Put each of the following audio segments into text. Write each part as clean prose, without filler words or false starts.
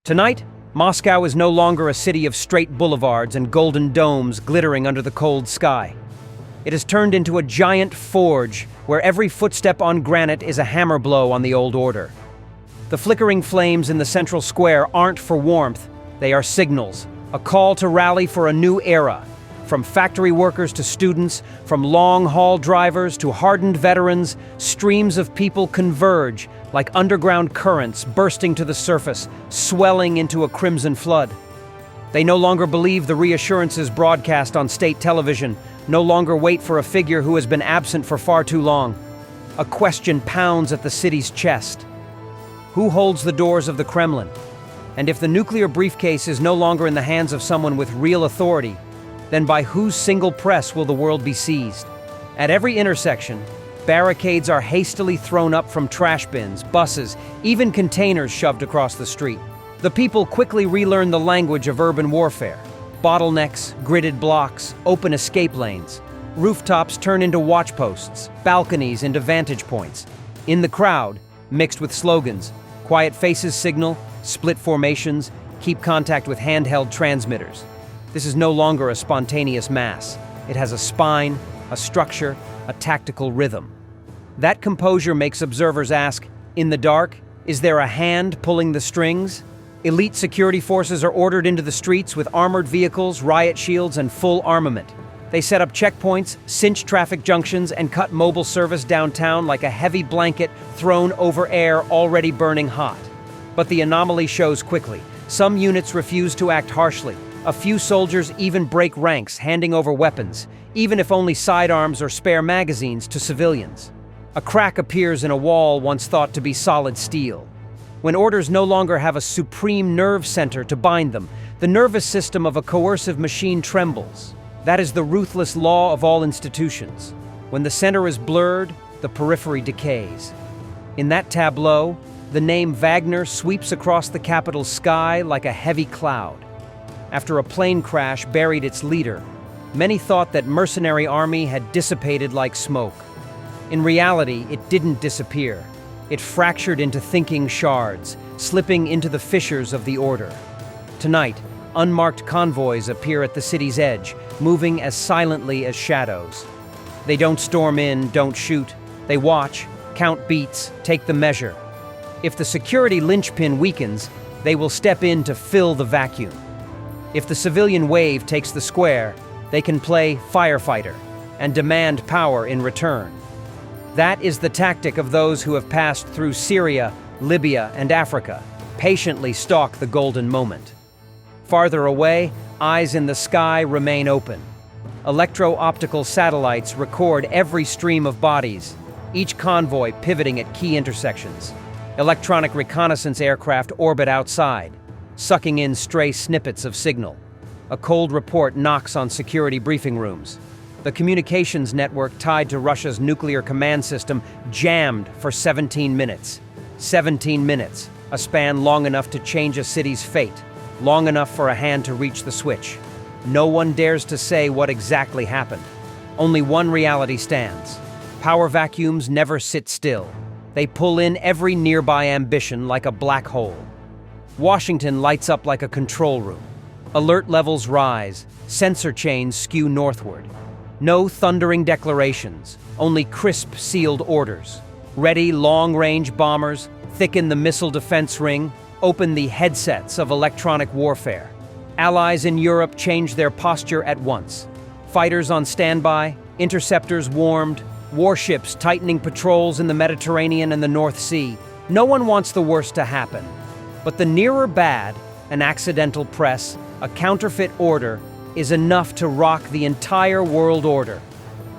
Tonight, Moscow is no longer a city of straight boulevards and golden domes glittering under the cold sky. It has turned into a giant forge where every footstep on granite is a hammer blow on the old order. The flickering flames in the central square aren't for warmth, they are signals, a call to rally for a new era. From factory workers to students, from long-haul drivers to hardened veterans, streams of people converge like underground currents bursting to the surface, swelling into a crimson flood. They no longer believe the reassurances broadcast on state television, no longer wait for a figure who has been absent for far too long. A question pounds at the city's chest. Who holds the doors of the Kremlin? And if the nuclear briefcase is no longer in the hands of someone with real authority, then by whose single press will the world be seized? At every intersection, barricades are hastily thrown up from trash bins, buses, even containers shoved across the street. The people quickly relearn the language of urban warfare. Bottlenecks, gridded blocks, open escape lanes. Rooftops turn into watch posts, balconies into vantage points. In the crowd, mixed with slogans, quiet faces signal, split formations, keep contact with handheld transmitters. This is no longer a spontaneous mass. It has a spine, a structure, a tactical rhythm. That composure makes observers ask, in the dark, is there a hand pulling the strings? Elite security forces are ordered into the streets with armored vehicles, riot shields, and full armament. They set up checkpoints, cinch traffic junctions, and cut mobile service downtown like a heavy blanket thrown over air already burning hot. But the anomaly shows quickly. Some units refuse to act harshly. A few soldiers even break ranks, handing over weapons, even if only sidearms or spare magazines to civilians. A crack appears in a wall once thought to be solid steel. When orders no longer have a supreme nerve center to bind them, the nervous system of a coercive machine trembles. That is the ruthless law of all institutions. When the center is blurred, the periphery decays. In that tableau, the name Wagner sweeps across the capital's sky like a heavy cloud. After a plane crash buried its leader, many thought that mercenary army had dissipated like smoke. In reality, it didn't disappear. It fractured into thinking shards, slipping into the fissures of the order. Tonight, unmarked convoys appear at the city's edge, moving as silently as shadows. They don't storm in, don't shoot. They watch, count beats, take the measure. If the security linchpin weakens, they will step in to fill the vacuum. If the civilian wave takes the square, they can play firefighter and demand power in return. That is the tactic of those who have passed through Syria, Libya, and Africa, patiently stalk the golden moment. Farther away, eyes in the sky remain open. Electro-optical satellites record every stream of bodies, each convoy pivoting at key intersections. Electronic reconnaissance aircraft orbit outside, sucking in stray snippets of signal. A cold report knocks on security briefing rooms. The communications network tied to Russia's nuclear command system jammed for 17 minutes. 17 minutes, a span long enough to change a city's fate, long enough for a hand to reach the switch. No one dares to say what exactly happened. Only one reality stands. Power vacuums never sit still. They pull in every nearby ambition like a black hole. Washington lights up like a control room. Alert levels rise, sensor chains skew northward. No thundering declarations, only crisp sealed orders. Ready long-range bombers, thicken the missile defense ring, open the headsets of electronic warfare. Allies in Europe change their posture at once. Fighters on standby, interceptors warmed, warships tightening patrols in the Mediterranean and the North Sea. No one wants the worst to happen. But the nearer bad, an accidental press, a counterfeit order, is enough to rock the entire world order.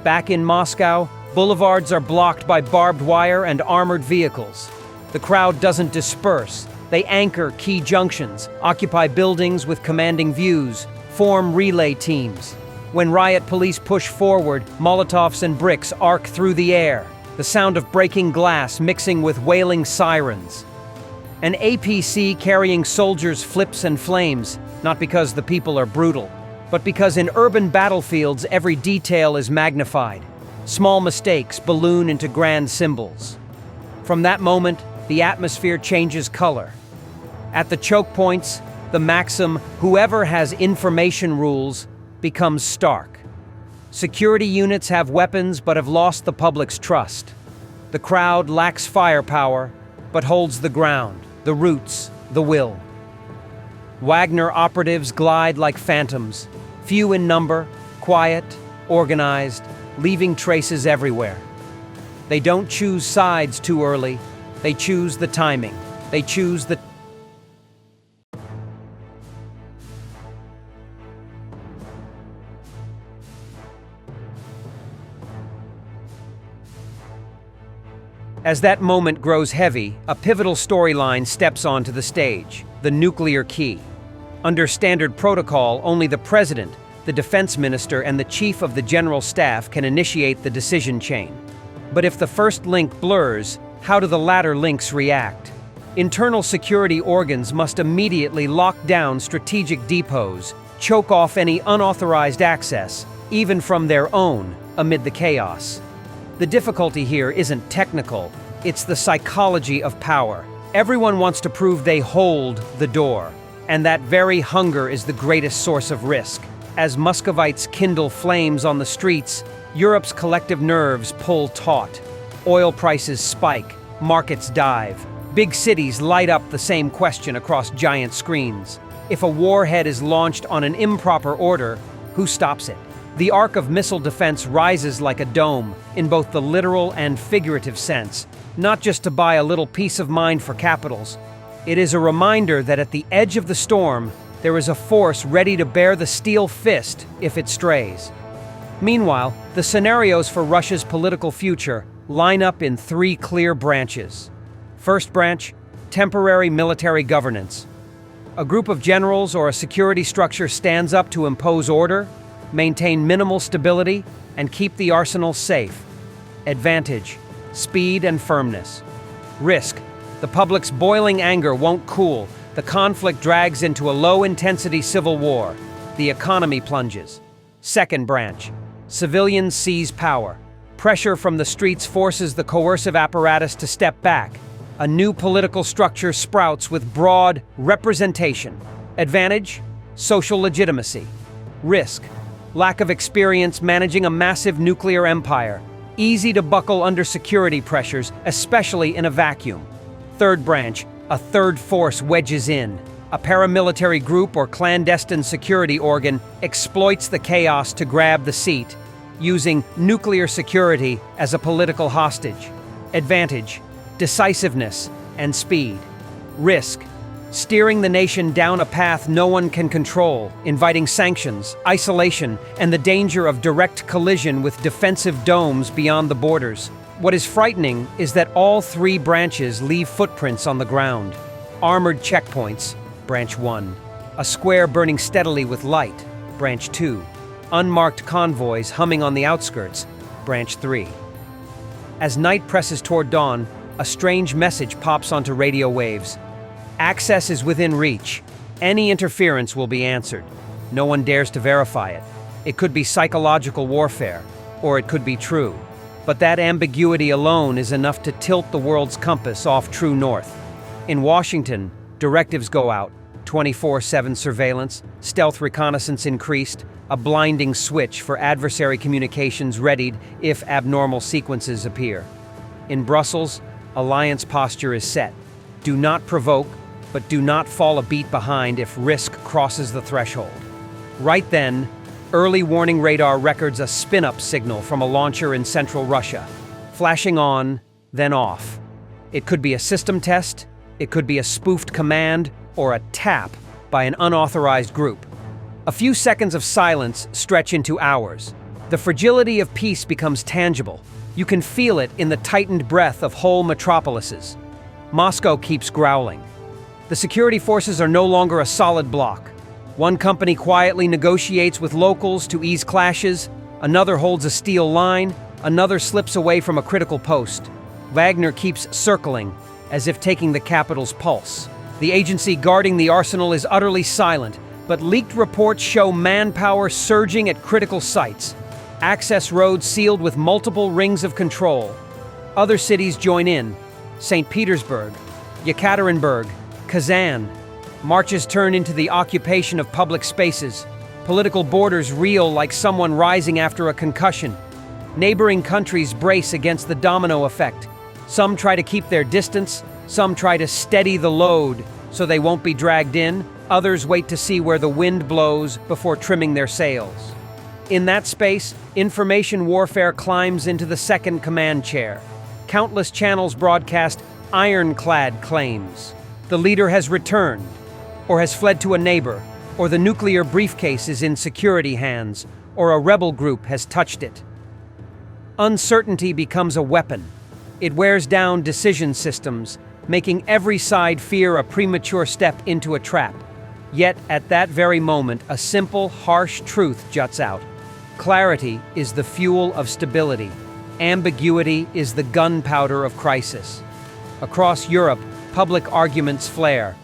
Back in Moscow, boulevards are blocked by barbed wire and armored vehicles. The crowd doesn't disperse. They anchor key junctions, occupy buildings with commanding views, form relay teams. When riot police push forward, Molotovs and bricks arc through the air, the sound of breaking glass mixing with wailing sirens. An APC carrying soldiers flips and flames, not because the people are brutal, but because in urban battlefields every detail is magnified. Small mistakes balloon into grand symbols. From that moment, the atmosphere changes color. At the choke points, the maxim, "whoever has information rules," becomes stark. Security units have weapons but have lost the public's trust. The crowd lacks firepower, but holds the ground, the roots, the will. Wagner operatives glide like phantoms, few in number, quiet, organized, leaving traces everywhere. They don't choose sides too early. They choose the timing. They choose the... As that moment grows heavy, a pivotal storyline steps onto the stage: the nuclear key. Under standard protocol, only the president, the defense minister, and the chief of the general staff can initiate the decision chain. But if the first link blurs, how do the latter links react? Internal security organs must immediately lock down strategic depots, choke off any unauthorized access, even from their own, amid the chaos. The difficulty here isn't technical, it's the psychology of power. Everyone wants to prove they hold the door, and that very hunger is the greatest source of risk. As Muscovites kindle flames on the streets, Europe's collective nerves pull taut. Oil prices spike, markets dive. Big cities light up the same question across giant screens. If a warhead is launched on an improper order, who stops it? The arc of missile defense rises like a dome, in both the literal and figurative sense, not just to buy a little peace of mind for capitals. It is a reminder that at the edge of the storm, there is a force ready to bear the steel fist if it strays. Meanwhile, the scenarios for Russia's political future line up in three clear branches. First branch, temporary military governance. A group of generals or a security structure stands up to impose order, maintain minimal stability, and keep the arsenal safe. Advantage, speed and firmness. Risk, the public's boiling anger won't cool. The conflict drags into a low-intensity civil war. The economy plunges. Second branch, civilians seize power. Pressure from the streets forces the coercive apparatus to step back. A new political structure sprouts with broad representation. Advantage, social legitimacy. Risk, lack of experience managing a massive nuclear empire. Easy to buckle under security pressures, especially in a vacuum. Third branch, a third force wedges in. A paramilitary group or clandestine security organ exploits the chaos to grab the seat, using nuclear security as a political hostage. Advantage, decisiveness and speed. Risk, steering the nation down a path no one can control, inviting sanctions, isolation, and the danger of direct collision with defensive domes beyond the borders. What is frightening is that all three branches leave footprints on the ground. Armored checkpoints, Branch 1. A square burning steadily with light, Branch 2. Unmarked convoys humming on the outskirts, Branch 3. As night presses toward dawn, a strange message pops onto radio waves. Access is within reach. Any interference will be answered. No one dares to verify it. It could be psychological warfare, or it could be true. But that ambiguity alone is enough to tilt the world's compass off true north. In Washington, directives go out, 24/7 surveillance, stealth reconnaissance increased, a blinding switch for adversary communications readied if abnormal sequences appear. In Brussels, alliance posture is set. Do not provoke, but do not fall a beat behind if risk crosses the threshold. Right then, early warning radar records a spin-up signal from a launcher in central Russia, flashing on, then off. It could be a system test, it could be a spoofed command, or a tap by an unauthorized group. A few seconds of silence stretch into hours. The fragility of peace becomes tangible. You can feel it in the tightened breath of whole metropolises. Moscow keeps growling. The security forces are no longer a solid block. One company quietly negotiates with locals to ease clashes, another holds a steel line, another slips away from a critical post. Wagner keeps circling, as if taking the capital's pulse. The agency guarding the arsenal is utterly silent, but leaked reports show manpower surging at critical sites. Access roads sealed with multiple rings of control. Other cities join in: St. Petersburg, Yekaterinburg, Kazan. Marches turn into the occupation of public spaces. Political borders reel like someone rising after a concussion. Neighboring countries brace against the domino effect. Some try to keep their distance, some try to steady the load so they won't be dragged in, others wait to see where the wind blows before trimming their sails. In that space, information warfare climbs into the second command chair. Countless channels broadcast ironclad claims. The leader has returned, or has fled to a neighbor, or the nuclear briefcase is in security hands, or a rebel group has touched it. Uncertainty becomes a weapon. It wears down decision systems, making every side fear a premature step into a trap. Yet, at that very moment, a simple, harsh truth juts out. Clarity is the fuel of stability. Ambiguity is the gunpowder of crisis. Across Europe, public arguments flare.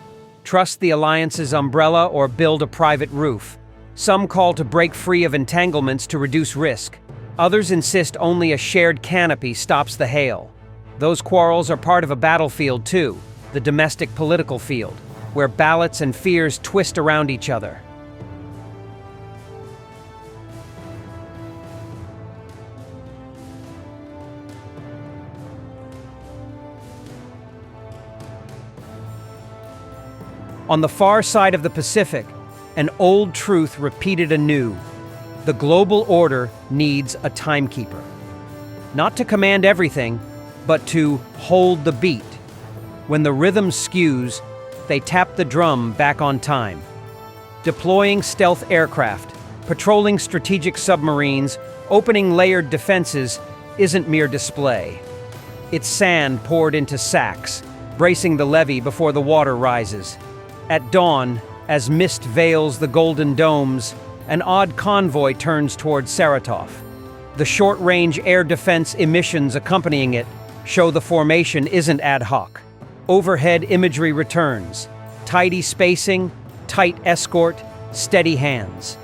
Trust the alliance's umbrella or build a private roof. Some call to break free of entanglements to reduce risk. Others insist only a shared canopy stops the hail. Those quarrels are part of a battlefield too, the domestic political field, where ballots and fears twist around each other. On the far side of the Pacific, an old truth repeated anew. The global order needs a timekeeper. Not to command everything, but to hold the beat. When the rhythm skews, they tap the drum back on time. Deploying stealth aircraft, patrolling strategic submarines, opening layered defenses isn't mere display. It's sand poured into sacks, bracing the levee before the water rises. At dawn, as mist veils the golden domes, an odd convoy turns toward Saratov. The short-range air defense emissions accompanying it show the formation isn't ad hoc. Overhead imagery returns. Tidy spacing, tight escort, steady hands.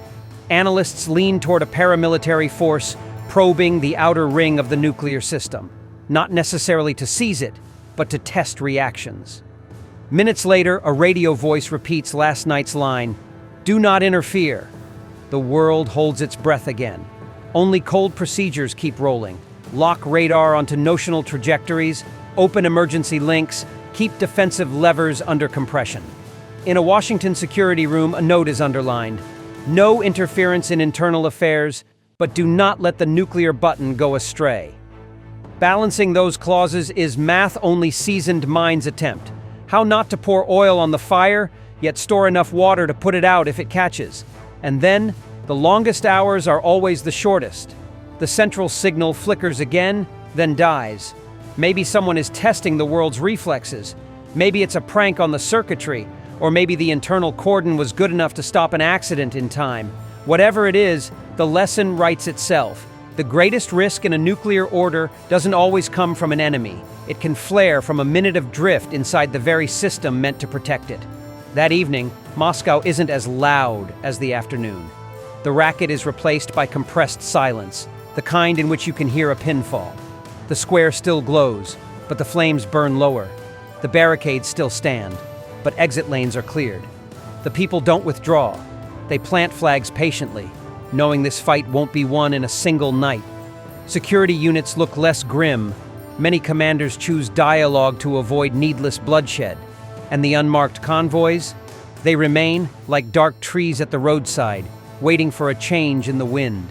Analysts lean toward a paramilitary force probing the outer ring of the nuclear system, not necessarily to seize it, but to test reactions. Minutes later, a radio voice repeats last night's line, "Do not interfere." The world holds its breath again. Only cold procedures keep rolling. Lock radar onto notional trajectories, open emergency links, keep defensive levers under compression. In a Washington security room, a note is underlined. No interference in internal affairs, but do not let the nuclear button go astray. Balancing those clauses is math-only seasoned mind's attempt. How not to pour oil on the fire, yet store enough water to put it out if it catches. And then, the longest hours are always the shortest. The central signal flickers again, then dies. Maybe someone is testing the world's reflexes. Maybe it's a prank on the circuitry, or maybe the internal cordon was good enough to stop an accident in time. Whatever it is, the lesson writes itself. The greatest risk in a nuclear order doesn't always come from an enemy. It can flare from a minute of drift inside the very system meant to protect it. That evening, Moscow isn't as loud as the afternoon. The racket is replaced by compressed silence, the kind in which you can hear a pin fall. The square still glows, but the flames burn lower. The barricades still stand, but exit lanes are cleared. The people don't withdraw. They plant flags patiently, knowing this fight won't be won in a single night. Security units look less grim. Many commanders choose dialogue to avoid needless bloodshed. And the unmarked convoys? They remain like dark trees at the roadside, waiting for a change in the wind.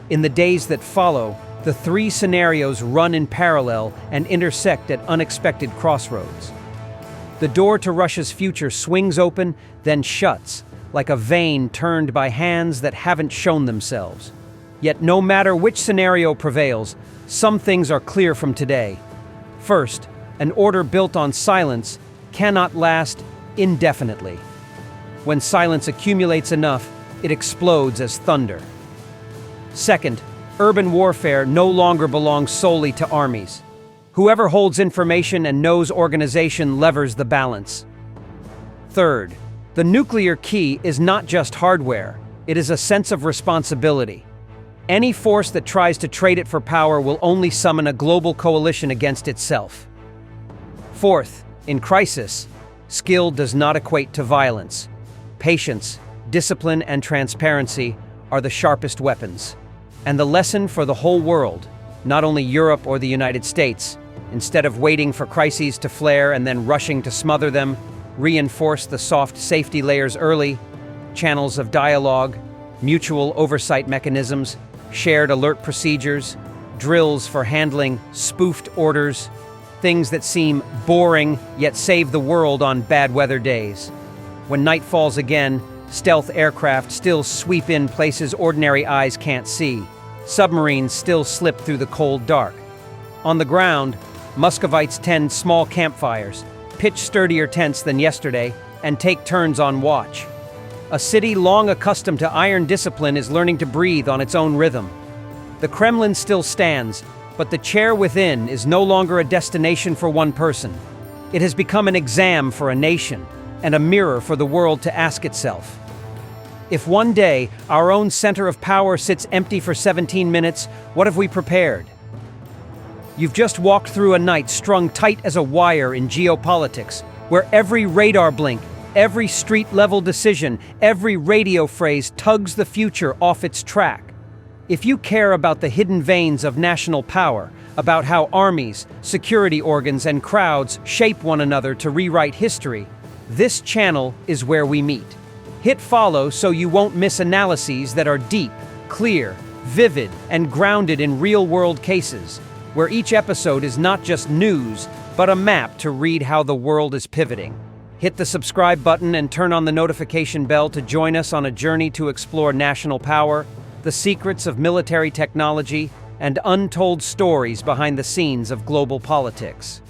In the days that follow, the three scenarios run in parallel and intersect at unexpected crossroads. The door to Russia's future swings open, then shuts, like a vein turned by hands that haven't shown themselves. Yet no matter which scenario prevails, some things are clear from today. First, an order built on silence cannot last indefinitely. When silence accumulates enough, it explodes as thunder. Second, urban warfare no longer belongs solely to armies. Whoever holds information and knows organization levers the balance. Third, the nuclear key is not just hardware, it is a sense of responsibility. Any force that tries to trade it for power will only summon a global coalition against itself. Fourth, in crisis, Skill does not equate to violence. Patience, discipline, and transparency are the sharpest weapons. And the lesson for the whole world, not only Europe or the United States, instead of waiting for crises to flare and then rushing to smother them, reinforce the soft safety layers early, channels of dialogue, mutual oversight mechanisms, shared alert procedures, drills for handling spoofed orders, things that seem boring yet save the world on bad weather days. When night falls again, stealth aircraft still sweep in places ordinary eyes can't see. Submarines still slip through the cold dark. On the ground, Muscovites tend small campfires, pitch sturdier tents than yesterday, and take turns on watch. A city long accustomed to iron discipline is learning to breathe on its own rhythm. The Kremlin still stands, but the chair within is no longer a destination for one person. It has become an exam for a nation, and a mirror for the world to ask itself. If one day our own center of power sits empty for 17 minutes, what have we prepared? You've just walked through a night strung tight as a wire in geopolitics, where every radar blink, every street-level decision, every radio phrase tugs the future off its track. If you care about the hidden veins of national power, about how armies, security organs, and crowds shape one another to rewrite history, this channel is where we meet. Hit follow so you won't miss analyses that are deep, clear, vivid, and grounded in real-world cases, where each episode is not just news, but a map to read how the world is pivoting. Hit the subscribe button and turn on the notification bell to join us on a journey to explore national power, the secrets of military technology, and untold stories behind the scenes of global politics.